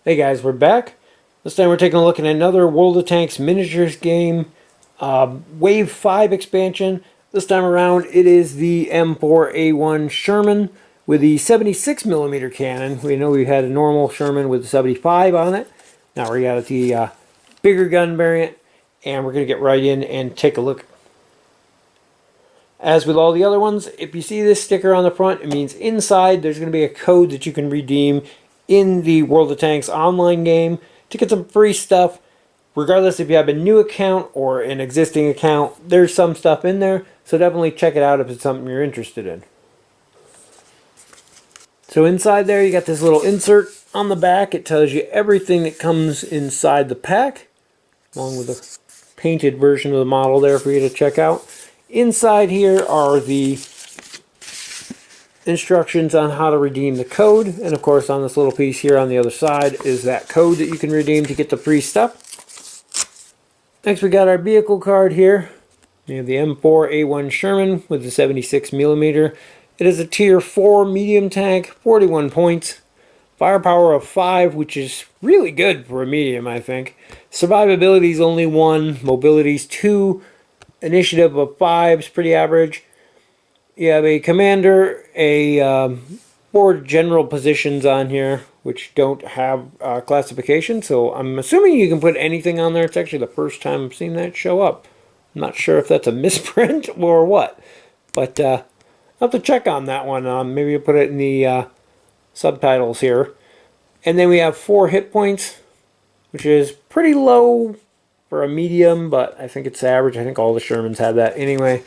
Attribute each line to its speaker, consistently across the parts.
Speaker 1: Hey guys, we're back. This time we're taking a look at another World of Tanks miniatures game, Wave 5 expansion. This time around it is the M4A1 Sherman with the 76mm cannon. We know we had a normal Sherman with the 75 on it. Now we got the bigger gun variant, and we're going to get right in and take a look. As with all the other ones, if you see this sticker on the front, it means inside there's going to be a code that you can redeem in the World of Tanks online game to get some free stuff. Regardless if you have a new account or an existing account, there's some stuff in there, so definitely check it out if it's something you're interested in. So inside there you got this little insert on the back. It tells you everything that comes inside the pack, along with a painted version of the model there for you to check out. Inside here are the instructions on how to redeem the code, and of course on this little piece here on the other side is that code that you can redeem to get the free stuff. Next we got our vehicle card here. We have the M4A1 Sherman with the 76mm. It is a tier 4 medium tank, 41 points, firepower of 5, which is really good for a medium, I think. Survivability is only 1, mobility is 2, initiative of 5 is pretty average. You have a commander, a 4 general positions on here, which don't have classification, so I'm assuming you can put anything on there. It's actually the first time I've seen that show up. I'm not sure if that's a misprint or what, but I'll have to check on that one. Maybe I'll put it in the subtitles here. And then we have 4 hit points, which is pretty low for a medium, but I think it's average. I think all the Shermans have that anyway.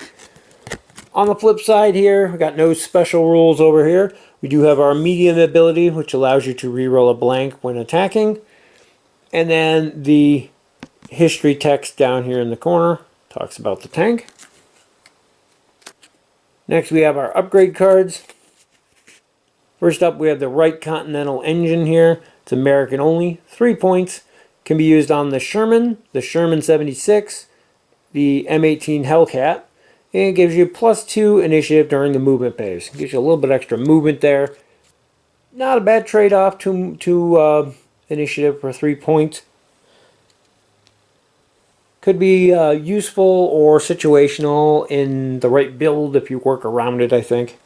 Speaker 1: On the flip side here, we got no special rules over here. We do have our medium ability, which allows you to reroll a blank when attacking. And then the history text down here in the corner talks about the tank. Next we have our upgrade cards. First up we have the Wright Continental engine here. It's American only, 3 points. Can be used on the Sherman 76, the M18 Hellcat. And it gives you +2 initiative during the movement phase. It gives you a little bit extra movement there. Not a bad trade-off to initiative for 3 points. Could be useful or situational in the right build if you work around it, I think.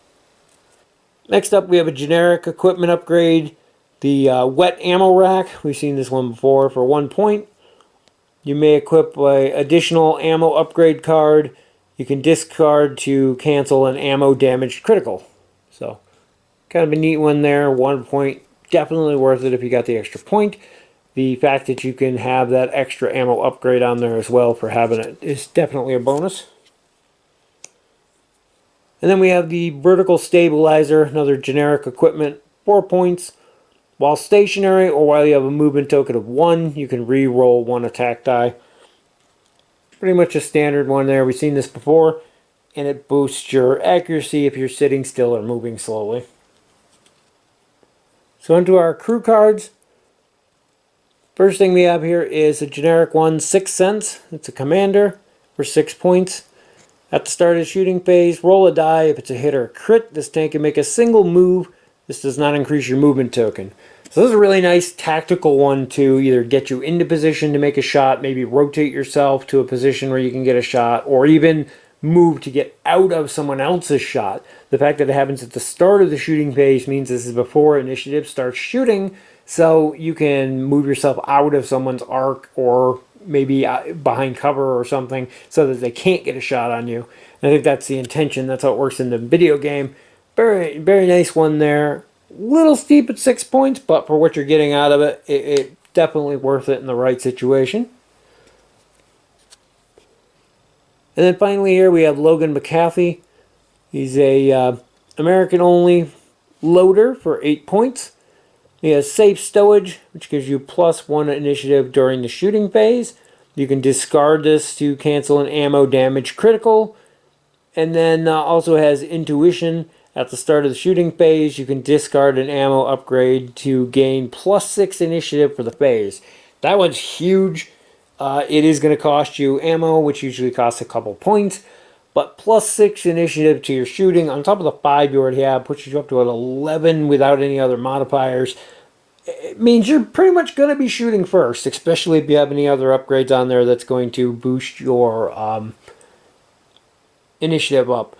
Speaker 1: Next up we have a generic equipment upgrade. The wet ammo rack. We've seen this one before for 1 point. You may equip an additional ammo upgrade card. You can discard to cancel an ammo damaged critical. So, kind of a neat one there. 1 point, definitely worth it if you got the extra point. The fact that you can have that extra ammo upgrade on there as well for having it is definitely a bonus. And then we have the vertical stabilizer, another generic equipment, 4 points. While stationary or while you have a movement token of 1, you can re-roll 1 attack die. Pretty much a standard one there. We've seen this before, and it boosts your accuracy if you're sitting still or moving slowly. So onto our crew cards. First thing we have here is a generic one, 6 cents. It's a commander for 6 points. At the start of the shooting phase, roll a die. If it's a hit or a crit, this tank can make a single move. This does not increase your movement token. So this is a really nice tactical one to either get you into position to make a shot, maybe rotate yourself to a position where you can get a shot, or even move to get out of someone else's shot. The fact that it happens at the start of the shooting phase means this is before initiative starts shooting, so you can move yourself out of someone's arc or maybe behind cover or something so that they can't get a shot on you. And I think that's the intention. That's how it works in the video game. Very, very nice one there. Little steep at 6 points, but for what you're getting out of it, it definitely worth it in the right situation. And then finally here we have Logan McAfee. He's a American-only loader for 8 points. He has safe stowage, which gives you +1 initiative during the shooting phase. You can discard this to cancel an ammo damage critical. And then also has intuition. At the start of the shooting phase, you can discard an ammo upgrade to gain +6 initiative for the phase. That one's huge. It is going to cost you ammo, which usually costs a couple points. But +6 initiative to your shooting, on top of the 5 you already have, puts you up to an 11 without any other modifiers. it means you're pretty much going to be shooting first, especially if you have any other upgrades on there that's going to boost your initiative up.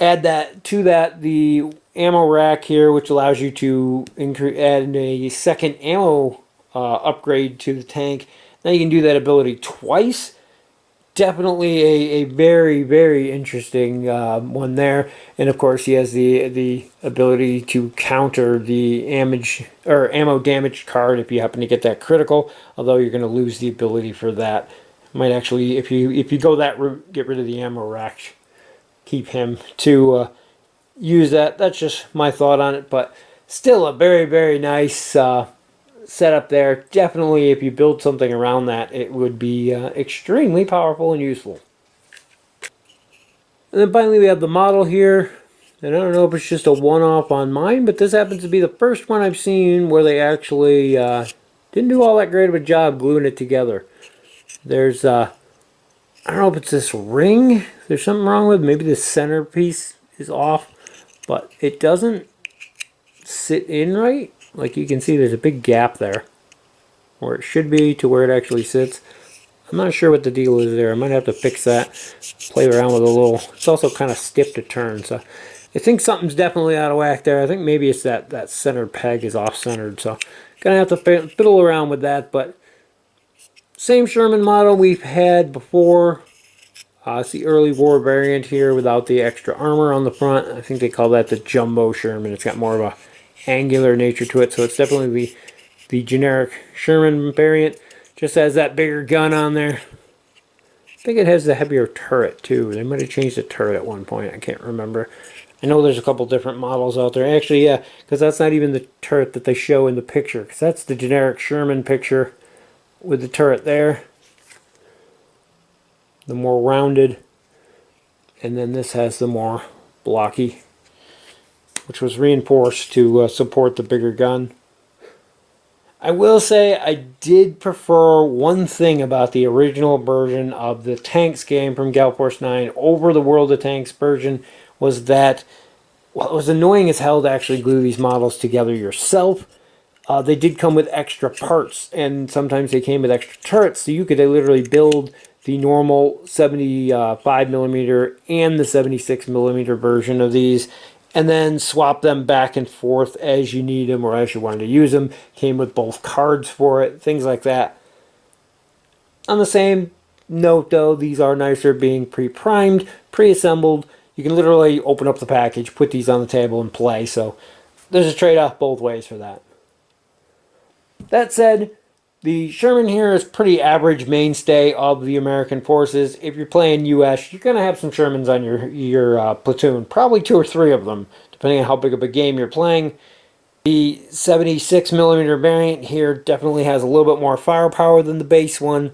Speaker 1: Add that to that the ammo rack here, which allows you to add a second ammo upgrade to the tank. Now you can do that ability twice. Definitely a very, very interesting one there. And of course, he has the ability to counter the damage or ammo damage card if you happen to get that critical. Although you're going to lose the ability for that. Might actually, if you go that route, get rid of the ammo rack. Keep him to use that. That's just my thought on it, but still a very, very nice setup there. Definitely, if you build something around that, it would be extremely powerful and useful. And then finally, we have the model here. And I don't know if it's just a one-off on mine, but this happens to be the first one I've seen where they actually didn't do all that great of a job gluing it together. There's I don't know if it's this ring there's something wrong with. Maybe the center piece is off, but it doesn't sit in right. Like you can see, there's a big gap there where it should be to where it actually sits. I'm not sure what the deal is there. I might have to fix that, play around with a little. It's also kind of stiff to turn, so I think something's definitely out of whack there. I think maybe it's that center peg is off-centered, so gonna have to fiddle around with that. But same Sherman model we've had before. It's the early war variant here without the extra armor on the front. I think they call that the Jumbo Sherman. It's got more of a angular nature to it, so it's definitely the generic Sherman variant. Just has that bigger gun on there. I think it has the heavier turret too. They might have changed the turret at one point. I can't remember. I know there's a couple different models out there. Actually, yeah, because that's not even the turret that they show in the picture. Because that's the generic Sherman picture with the turret there. The more rounded. And then this has the more blocky, which was reinforced to support the bigger gun. I will say I did prefer one thing about the original version of the Tanks game from Gale Force 9 over the World of Tanks version was that, well, it was annoying as hell to actually glue these models together yourself. They did come with extra parts, and sometimes they came with extra turrets, so you could literally build the normal 75mm and the 76mm version of these, and then swap them back and forth as you need them or as you wanted to use them. Came with both cards for it, things like that. On the same note, though, these are nicer being pre-primed, pre-assembled. You can literally open up the package, put these on the table, and play. So there's a trade-off both ways for that. That said, the Sherman here is pretty average mainstay of the American forces. If you're playing U.S., you're going to have some Shermans on your platoon. Probably 2 or 3 of them, depending on how big of a game you're playing. The 76mm variant here definitely has a little bit more firepower than the base one.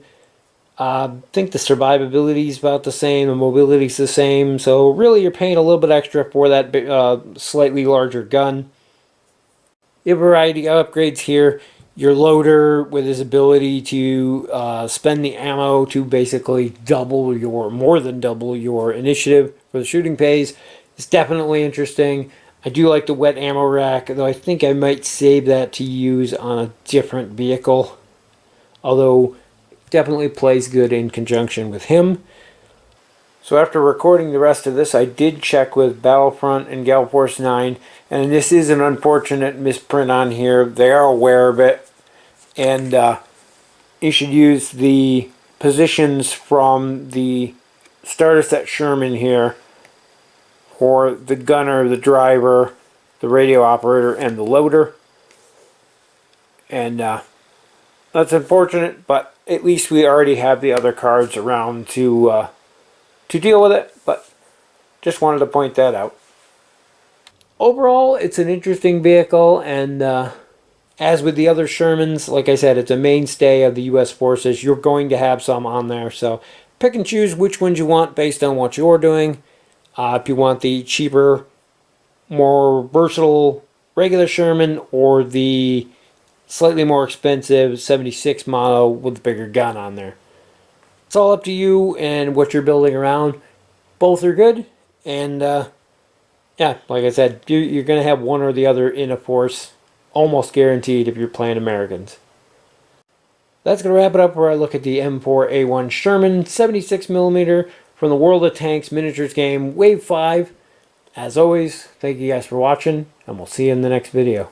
Speaker 1: I think the survivability is about the same, the mobility is the same, so really you're paying a little bit extra for that slightly larger gun. You have a variety of upgrades here. Your loader with his ability to spend the ammo to basically more than double your initiative for the shooting phase is definitely interesting. I do like the wet ammo rack, though I think I might save that to use on a different vehicle. Although definitely plays good in conjunction with him. So after recording the rest of this, I did check with Battlefront and Gale Force 9, and this is an unfortunate misprint on here. They are aware of it, and you should use the positions from the starter set Sherman here for the gunner, the driver, the radio operator, and the loader. And that's unfortunate, but at least we already have the other cards around to deal with it, but just wanted to point that out. Overall, it's an interesting vehicle, and as with the other Shermans, like I said, it's a mainstay of the U.S. forces. You're going to have some on there, so pick and choose which ones you want based on what you're doing. If you want the cheaper, more versatile regular Sherman, or the slightly more expensive 76 model with the bigger gun on there. It's all up to you and what you're building around. Both are good, and yeah, like I said, you're going to have one or the other in a force. almost guaranteed if you're playing Americans. That's going to wrap it up where I look at the M4A1 Sherman 76mm from the World of Tanks Miniatures game Wave 5. As always, thank you guys for watching, and we'll see you in the next video.